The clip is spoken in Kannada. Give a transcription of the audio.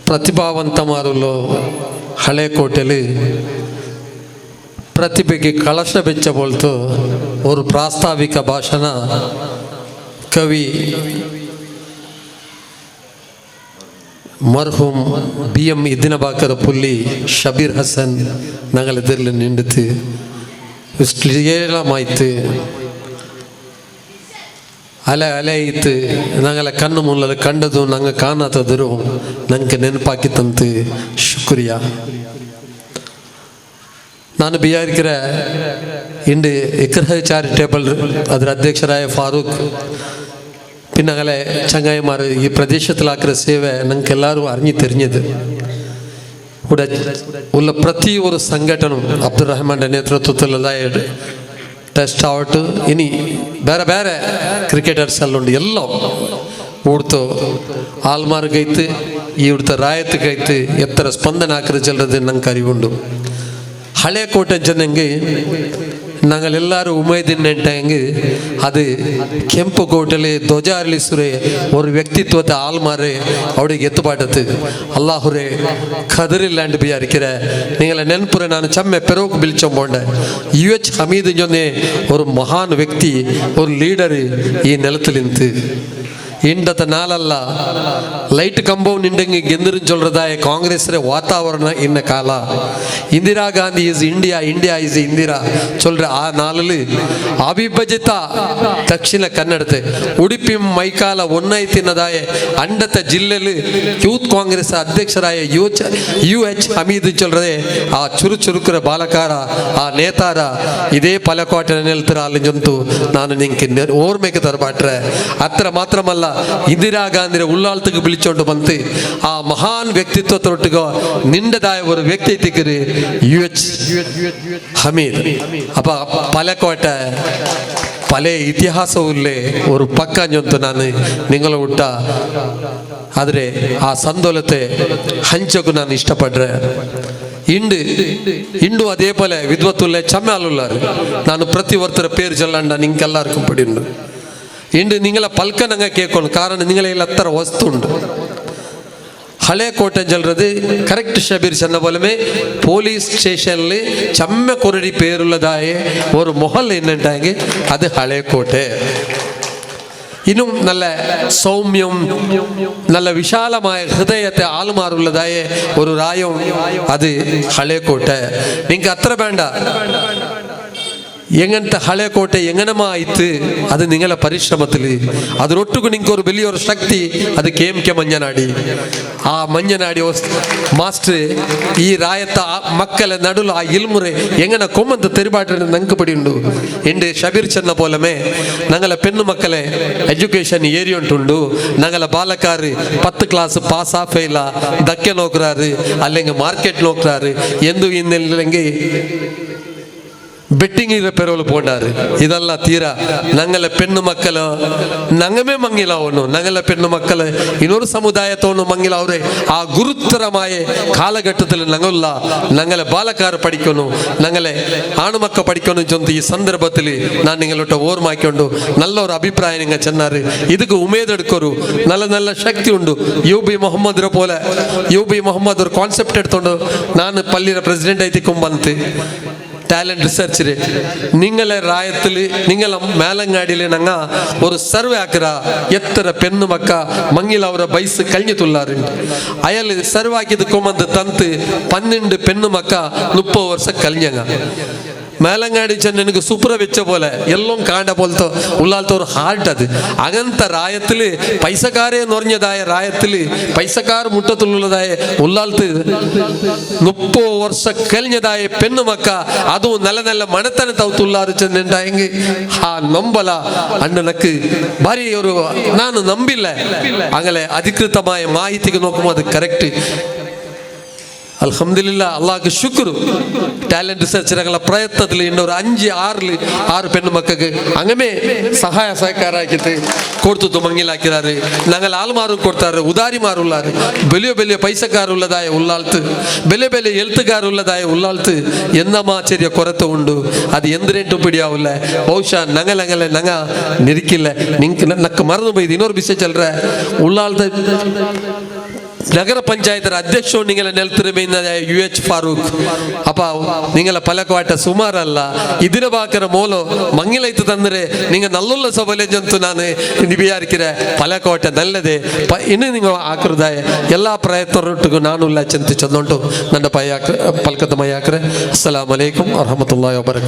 ಪ್ರತಿಭಾವಂತಮಾರುಲು ಹಳೆ ಕೋಟೆಯಲ್ಲಿ ಪ್ರತಿಭೆಗೆ ಕಳಶ ಬೆಚ್ಚಬೋಲ್ತು ಒಂದು ಪ್ರಾಸ್ತಾವಿಕ ಭಾಷಣ ಕವಿ ಮರ್ಹೂಮ್ BM ಇದ್ದಿನಬಾಕರ ಪುಲ್ಲಿ ಶಬೀರ್ ಹಸನ್ ನಗಲೆದಿರಲು ನಿಂಡಿತು ಏಳಮಾಯ್ತು ಅಲೆ ಅಲೆ ಇತ್ತು ನಂಗೆಲ್ಲ ಕಣ್ಣು ಮುಲ್ಲಲ್ಲಿ ಕಂಡದು ನಂಗೆ ಕಾಣತ್ತದರು ನಂಗೆ ನೆನಪಾಕಿತ್ತಂತ ಶುಕ್ರಿಯಾ. ನಾನು ಬಿಹಾರಿಕರ ಇಂಡು ಇಕ್ರಹ ಚಾರಿಟೇಬಲ್ ಅದರ ಅಧ್ಯಕ್ಷರಾಯ ಫಾರೂಕ್ പിന്നങ്ങനെ ചങ്ങായിമാർ ഈ പ്രദേശത്തിലാക്കുന്ന സേവ ഞങ്ങൾക്ക് എല്ലാവരും അറിഞ്ഞു തിരിഞ്ഞത് ഇവിടെ ഉള്ള പ്രതി ഒരു സംഘടനം അബ്ദുറഹ്മാന്റെ നേതൃത്വത്തിലുള്ള ടെസ്റ്റ് ആവട്ടെ ഇനി ಬೇರೆ ಬೇರೆ ಕ್ರಿಕೆಟರ್ಸ್ ಅಲ್ಲುಂಡು ಎಲ್ಲ ಊಡ್ತು ಆಲ್ಮಾರ್ಗೈತು ಇವ್ರತ ರಾಯತ್ಗೈತು ಎತ್ತರ ಸ್ಪಂದನ ಹಾಕಿರೋ ಚೆಲ್ಲದು ನಂಗೆ ಅರಿವುಂಡು. ಹಳೆ ಕೋಟೆ ಜನಂಗೆ ഞങ്ങളെല്ലാവരും ഉമേദിനെങ്കിൽ അത് ಕೆಂಪು ಕೋಟೆಲಿ ಧ್ವಜ ಅರಳಿಸುರೆ ഒരു വ്യക്തിത്വത്തെ ആൾമാരെ അവിടേക്ക് എത്തുപാട്ടത്ത് അള്ളാഹുരെ ഖദറില്ലാണ്ട് വിചാരിക്കര നിങ്ങളെ നെൻപുര ഞാൻ ചമ്മ പെരോക്ക് വിളിച്ചോണ്ട് UH ഹമീദ് ജൊന്നെ ഒരു മഹാൻ വ്യക്തി ഒരു ലീഡർ ഈ നിലത്തിൽ നിന്ത് ಇಂಡತ ನಾಲಲ್ಲ ಲೈಟ್ ಕಂಬವ್ ನಿಂಡಂಗೆ ಗೆಂದಿರು ಚೊಲ್ರದಾಯ ಕಾಂಗ್ರೆಸ್ ವಾತಾವರಣ ಇನ್ನ ಕಾಲ Indira Gandhi is India India is Indira ಚೊಲ್ರ ಆ ನಾಲಲ್ಲಿ ಅವಿಭಜಿತ ದಕ್ಷಿಣ ಕನ್ನಡತೆ ಉಡುಪಿ ಮೈಕಾಲ ಒನ್ನೈತಿನದಾಯ ಅಂಡತ ಜಿಲ್ಲೆಯಲ್ಲಿ ಯೂತ್ ಕಾಂಗ್ರೆಸ್ ಅಧ್ಯಕ್ಷರಾಯ UH ಹಮೀದ್ ಚೊಲ್ರದೆ ಆ ಚುರುಕುರ ಬಾಲಕಾರ ಆ ನೇತಾರ ಇದೇ ಪಲಕೋಟೆ ನೆಲ್ತರ ಅಲ್ಲಿ ಜಂತು ನಾನು ನಿಂಗೆ ಓರ್ಮೆಗೆ ತರಬಾಟ್ರೆ ಅತ್ರ ಮಾತ್ರಮಲ್ಲ ಇಂದಿರಾ ಗಾಂಧಿ ಉಳ್ಳಾಳ್ತಕ್ಕೆ ಬಿಳಿಚೊಂಡು ಬಂತು ಆ ಮಹಾನ್ ವ್ಯಕ್ತಿತ್ವದೊಟ್ಟಿಗೆ ನಿಂಡದಾಯ ಒಂದು ವ್ಯಕ್ತಿ ತಿಕ್ಕರಿ UH ಹಮೀದ್ ಅಪ್ಪ ಪಲಕೋಟೆ ಪಲೆ ಇತಿಹಾಸವುಲ್ಲೇ ಒಂದು ಪಕ್ಕ ಜಂತು ನಾನು ನಿಂಗಳ ಊಟ ಆದರೆ ಆ ಸಂದೋಲತೆ ಹಂಚಕ್ಕೂ ನಾನು ಇಷ್ಟಪಡ್ರೆ ಇಂಡು ಅದೇ ಪಲೆ ವಿದ್ವತ್ತುಲ್ಲೇ ಚಮ್ಮೆ ಅಲ್ಲುಲ್ಲಾರು ನಾನು ಪ್ರತಿ ಒರ್ತರ ಪೇರು ಜಲ್ಲಂಡ ನಿಂಗೆಲ್ಲರಿಗೂ ಪಡಿಂಡು ಇಂಡು ನಿಂಗಳ ಪಲ್ಕ ನಂಗೆ ಕೇಳ್ಕೊಂಡು ಕಾರಣ ನಿಂಗಳ ಹತ್ತರ ವಸ್ತು ಉಂಟು ಹಳೆ ಕೋಟೆ ಜಲ್ರದು ಕರೆಕ್ಟ್ ಶಬೀರ್ ಚೆನ್ನ ಬೋಲಮೆ ಪೊಲೀಸ್ ಸ್ಟೇಷನ್ಲಿ ಚಮ್ಮ ಕೊರಡಿ ಪೇರುಳ್ಳದಾಯೆ ಒಂದು ಮೊಹಲ್ ಏನಂಟಾಗೆ ಅದು ಹಳೆ ಕೋಟೆ. ഇന്നും നല്ല സൗമ്യം നല്ല വിശാലമായ ഹൃദയത്തെ ആൾമാറുള്ളതായ ഒരു രായം അത് ഹളെ കോട്ടೆ. നിങ്ങൾക്ക് അത്ര വേണ്ട എങ്ങനത്തെ ഹಳೆ ಕೋಟೆ എങ്ങനമായിത്ത് അത് നിങ്ങളെ പരിശ്രമത്തിൽ അതിനൊട്ടുകു നിങ്ങൾക്ക് ഒരു വലിയൊരു ശക്തി അത് KMK മഞ്ഞനാടി ആ മഞ്ഞനാടി മാസ്റ്റർ ഈ രായത്ത മക്കളെ നടുല ആ ഇൽമുറെ എങ്ങനെ കൊമ്മന്ത് തെരുപാട്ടിന് ഞങ്ങൾക്ക് പടിയുണ്ട്. എൻ്റെ ഷബീർ ചെന്ന പോലമേ ഞങ്ങളെ പെണ്ണു മക്കളെ എഡ്യൂക്കേഷൻ ഏരിയ ഉണ്ടുണ്ട്. ഞങ്ങളെ ബാലക്കാർ 10 ക്ലാസ് പാസ്സാഫേല ദಕ್ಕೆ നോക്കുറാറ് അല്ലെങ്കിൽ മാർക്കറ്റ് നോക്കുറാറ് എന്തു ഇന്നില്ലെങ്കിൽ ಬೆಟ್ಟಿಂಗ್ ಇರೋ ಪೆರೋಲು ಪೋಂಡಾರು ಇದೆಲ್ಲ ತೀರಾ ನಂಗಲ ಪೆಣ್ಣು ಮಕ್ಕಳು ನಂಗಮೇ ಮಂಗಿಲ ಅವನು ನಂಗಲ ಪೆಣ್ಣು ಮಕ್ಕಳು ಇನ್ನೊರು ಸಮುದಾಯ ತವನು ಮಂಗಿಲ ಅವರೇ ಆ ಗುರುತರಮಾಯ ಕಾಲಘಟ್ಟದಲ್ಲಿ ನಂಗಲ್ಲ ನಂಗಲೆ ಬಾಲಕಾರ ಪಡಿಕೋನು ನಂಗಲೆ ಆಣು ಮಕ್ಕ ಪಡಿಕೋನು ಜೊಂದು ಈ ಸಂದರ್ಭದಲ್ಲಿ ನಾನು ನಿಂಗಳೊಟ್ಟ ಓರ್ಮಾಕೊಂಡು ನಲ್ಲವರ ಅಭಿಪ್ರಾಯ ನಿಂಗ ಚೆನ್ನಾರು ಇದಕ್ಕೆ ಉಮೇದೆಡ್ಕೋರು നല്ല നല്ല ಶಕ್ತಿ ಉಂಡು. UB ಮೊಹಮ್ಮದ್ರ ಪೋಲೆ UB ಮೊಹಮ್ಮದ್ ಅವ್ರ ಕಾನ್ಸೆಪ್ಟ್ ಎಡ್ಕೊಂಡು ನಾನು ಪಲ್ಲಿರ ಪ್ರೆಸಿಡೆಂಟ್ ಐತಿಕೊಂಬಂತೆ ടാലന്റ് റിസർച്ചില് നിങ്ങളെ റായത്തില് നിങ്ങളെ മേലങ്ങാടിയില് ഞങ്ങ ഒരു സർവേ ആക്കറ എത്ര പെണ്ണു മക്ക മങ്ങിൽ അവരെ വയസ്സ് കഴിഞ്ഞിട്ടുള്ളാറുണ്ട്. അയാൾ സർവേ ആക്കിയത് കൊമ്പന്ത് തന്ത് 12 പെണ്ണു മക്ക 30 വർഷം കഴിഞ്ഞങ്ങ മേലങ്ങാടി ചെന്ന് എനിക്ക് സൂപ്പർ വെച്ച പോലെ എല്ലാം കാണ്ട പോലത്തെ ഉള്ളാലത്തെ ഒരു ഹാർട്ട് അത് അങ്ങനത്തെ റായത്തില് പൈസക്കാരെ നിറഞ്ഞതായ റായത്തില് പൈസക്കാർ മുട്ടത്തുള്ളതായ ഉള്ളാലത്ത് 30 വർഷം കഴിഞ്ഞതായ പെണ്ണുമക്ക അതും നല്ല നല്ല മണത്തനെ തൗത്തുള്ളാറ് ചെന്നുണ്ടായെങ്കിൽ ആ നമ്പല അണ്ണനക്ക് ഭാരി ഒരു ನಾನು ನಂಬಿಲ್ಲ അങ്ങനെ അധികൃതമായ മാഹിതിക്ക് നോക്കുമ്പോൾ അത് കറക്റ്റ്. അൽഹംദുലില്ലാ അള്ളാഹ്ക്ക് ശുക്ർ ടാലന്റ് റിസർച്ചറുകളുടെ പ്രയത്നത്തിൽ ಇನ್ನೊರು 5-6 പെണ്ണു മക്കൾക്ക് അങ്ങനെ സഹായ സഹകാരാക്കിട്ട് കൊടുത്തു മങ്ങിലാക്കിറാറ്. ഞങ്ങൾ ആൾമാരും കൊടുത്താറ് ഉദാരിമാരുള്ളാറ് വലിയ വലിയ പൈസക്കാരുള്ളതായ ഉള്ളാൾത്ത് വലിയ വലിയ എഴുത്തുകാരുള്ളതായ ഉള്ളാൾത്ത് എന്നമാചര്യ കൊറത്ത ഉണ്ട്. അത് എന്തിനും പിടിയാവില്ല. ಬಹುಶಃ ഞങ്ങളങ്ങനെ ഞങ്ങ നിരിക്കില്ല. നിങ്ങൾക്ക് നക്ക് മറന്നു പോയി. ಇನ್ನೊರು ವಿಷಯ ಚಲ್ರ ಉಳ್ಳಾಳ್ದ ನಗರ ಪಂಚಾಯತರ ಅಧ್ಯಕ್ಷ ನಿಂಗೆಲ್ಲ ನೆಲ್ತಿರಬೇಕಿಂದ UH ಫಾರೂಕ್ ಅಪ್ಪ ನಿಂಗೆಲ್ಲ ಪಲಕವಾಟ ಸುಮಾರಲ್ಲ ಇದಿನ ಬಾಕರ ಮೋಲು ಮಂಗಿಲೈತು ತಂದ್ರೆ ನಿಂಗೆ ನಲ್ಲುಲ್ಲ ಸಬಲೆಜಂತು ನಾನು ನಿಬಿಯಾರ್ಕಿರ ಪಲಕವಾಟ ನಲ್ಲದೆ ಇನ್ನು ನಿಂಗೆ ಆಕೃದಾಯ ಎಲ್ಲ ಪ್ರಯತ್ನರೊಟ್ಟಿಗೂ ನಾನು ಇಲ್ಲ ಚಿಂತೆ ಚಂದುಂಟು ನನ್ನ ಪಲ್ಕದ ಮಯಾಕ್ರೆ. ಅಸ್ಸಲಾಮು ಅಲೈಕುಂ ವರಹಮತುಲ್ಲಾಹಿ ವಬರಕಾತು.